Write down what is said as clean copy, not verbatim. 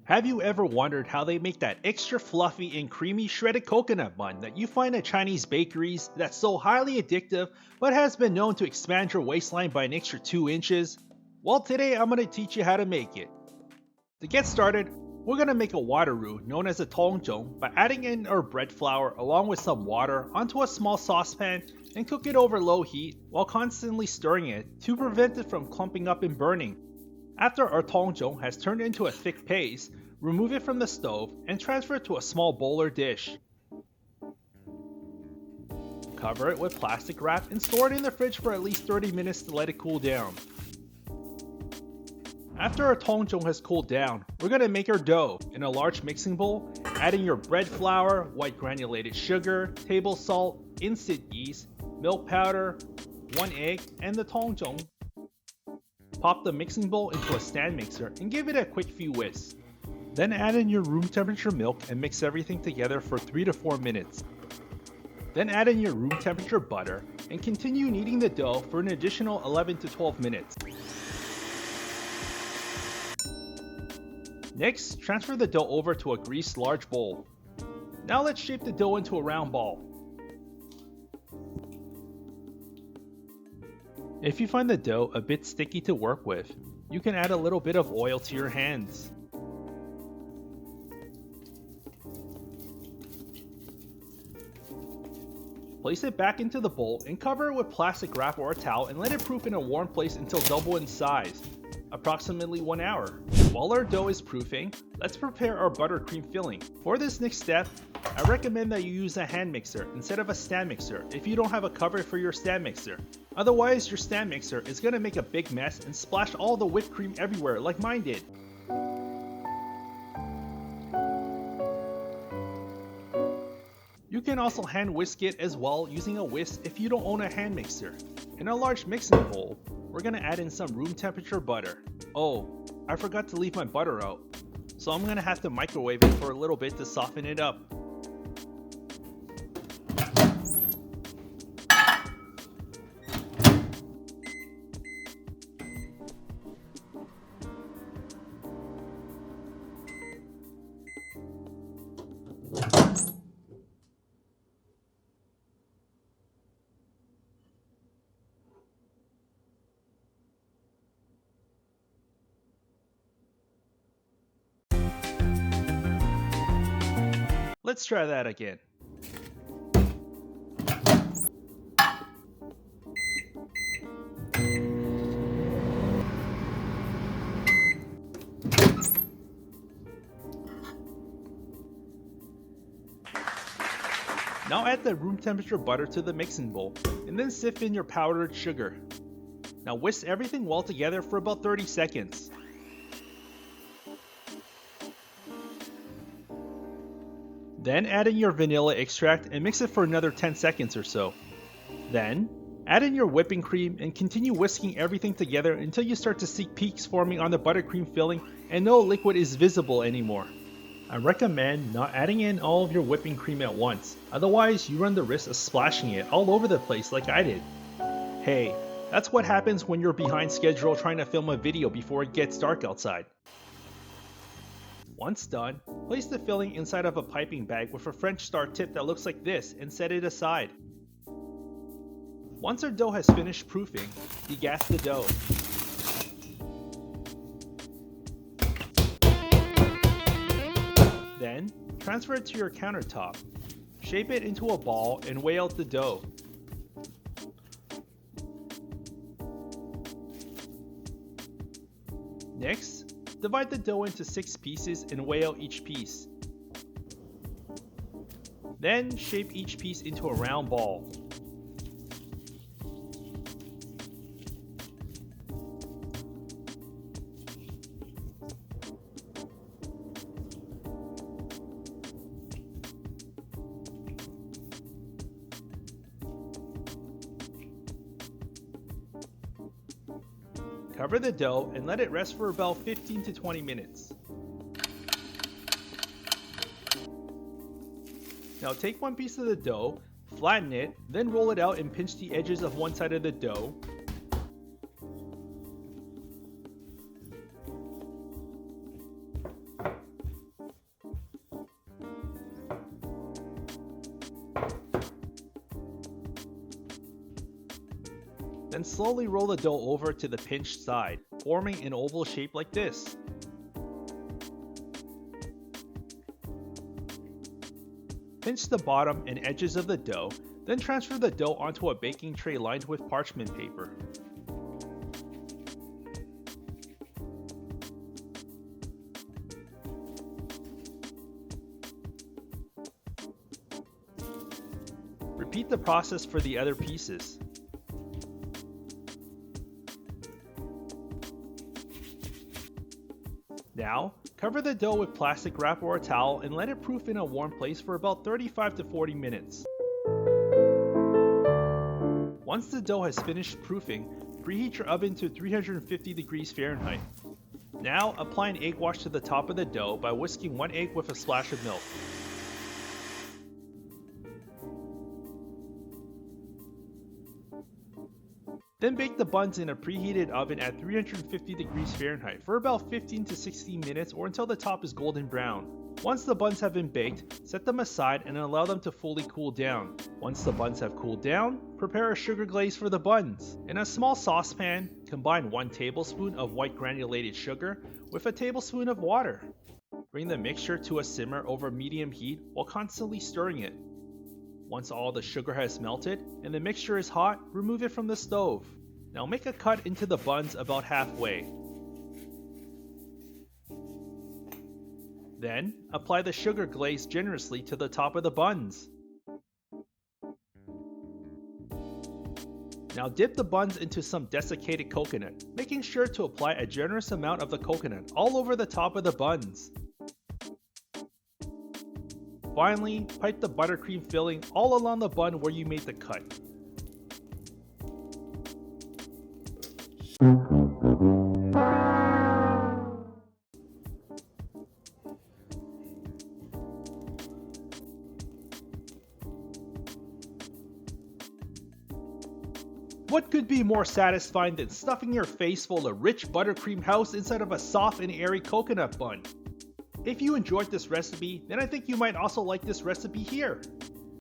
Have you ever wondered how they make that extra fluffy and creamy shredded coconut bun that you find at Chinese bakeries that's so highly addictive but has been known to expand your waistline by an extra 2 inches? Well, today I'm going to teach you how to make it. To get started, we're going to make a water roux known as a Tangzhong by adding in our bread flour along with some water onto a small saucepan and cook it over low heat while constantly stirring it to prevent it from clumping up and burning. After our Tangzhong has turned into a thick paste, remove it from the stove and transfer it to a small bowl or dish. Cover it with plastic wrap and store it in the fridge for at least 30 minutes to let it cool down. After our Tangzhong has cooled down, we're going to make our dough in a large mixing bowl, adding your bread flour, white granulated sugar, table salt, instant yeast, milk powder, 1 egg, and the Tangzhong. Pop the mixing bowl into a stand mixer and give it a quick few whisks. Then add in your room temperature milk and mix everything together for 3 to 4 minutes. Then add in your room temperature butter and continue kneading the dough for an additional 11 to 12 minutes. Next, transfer the dough over to a greased large bowl. Now let's shape the dough into a round ball. If you find the dough a bit sticky to work with, you can add a little bit of oil to your hands. Place it back into the bowl and cover it with plastic wrap or a towel and let it proof in a warm place until double in size, approximately 1 hour. While our dough is proofing, let's prepare our buttercream filling. For this next step, I recommend that you use a hand mixer instead of a stand mixer if you don't have a cover for your stand mixer. Otherwise, your stand mixer is going to make a big mess and splash all the whipped cream everywhere like mine did. You can also hand whisk it as well using a whisk if you don't own a hand mixer. In a large mixing bowl, we're going to add in some room temperature butter. Oh, I forgot to leave my butter out, so I'm going to have to microwave it for a little bit to soften it up. Let's try that again. Now add the room temperature butter to the mixing bowl, and then sift in your powdered sugar. Now whisk everything well together for about 30 seconds. Then add in your vanilla extract and mix it for another 10 seconds or so. Then, add in your whipping cream and continue whisking everything together until you start to see peaks forming on the buttercream filling and no liquid is visible anymore. I recommend not adding in all of your whipping cream at once, otherwise you run the risk of splashing it all over the place like I did. Hey, that's what happens when you're behind schedule trying to film a video before it gets dark outside. Once done, place the filling inside of a piping bag with a French star tip that looks like this and set it aside. Once our dough has finished proofing, degas the dough. Then, transfer it to your countertop. Shape it into a ball and weigh out the dough. Next, divide the dough into 6 pieces and weigh out each piece. Then shape each piece into a round ball. Cover the dough and let it rest for about 15 to 20 minutes. Now take one piece of the dough, flatten it, then roll it out and pinch the edges of one side of the dough. Then slowly roll the dough over to the pinched side, forming an oval shape like this. Pinch the bottom and edges of the dough, then transfer the dough onto a baking tray lined with parchment paper. Repeat the process for the other pieces. Now, cover the dough with plastic wrap or a towel and let it proof in a warm place for about 35 to 40 minutes. Once the dough has finished proofing, preheat your oven to 350 degrees Fahrenheit. Now, apply an egg wash to the top of the dough by whisking 1 egg with a splash of milk. Then bake the buns in a preheated oven at 350 degrees Fahrenheit for about 15 to 16 minutes or until the top is golden brown. Once the buns have been baked, set them aside and allow them to fully cool down. Once the buns have cooled down, prepare a sugar glaze for the buns. In a small saucepan, combine 1 tablespoon of white granulated sugar with a tablespoon of water. Bring the mixture to a simmer over medium heat while constantly stirring it. Once all the sugar has melted and the mixture is hot, remove it from the stove. Now make a cut into the buns about halfway. Then, apply the sugar glaze generously to the top of the buns. Now dip the buns into some desiccated coconut, making sure to apply a generous amount of the coconut all over the top of the buns. Finally, pipe the buttercream filling all along the bun where you made the cut. What could be more satisfying than stuffing your face full of rich buttercream house inside of a soft and airy coconut bun? If you enjoyed this recipe, then I think you might also like this recipe here.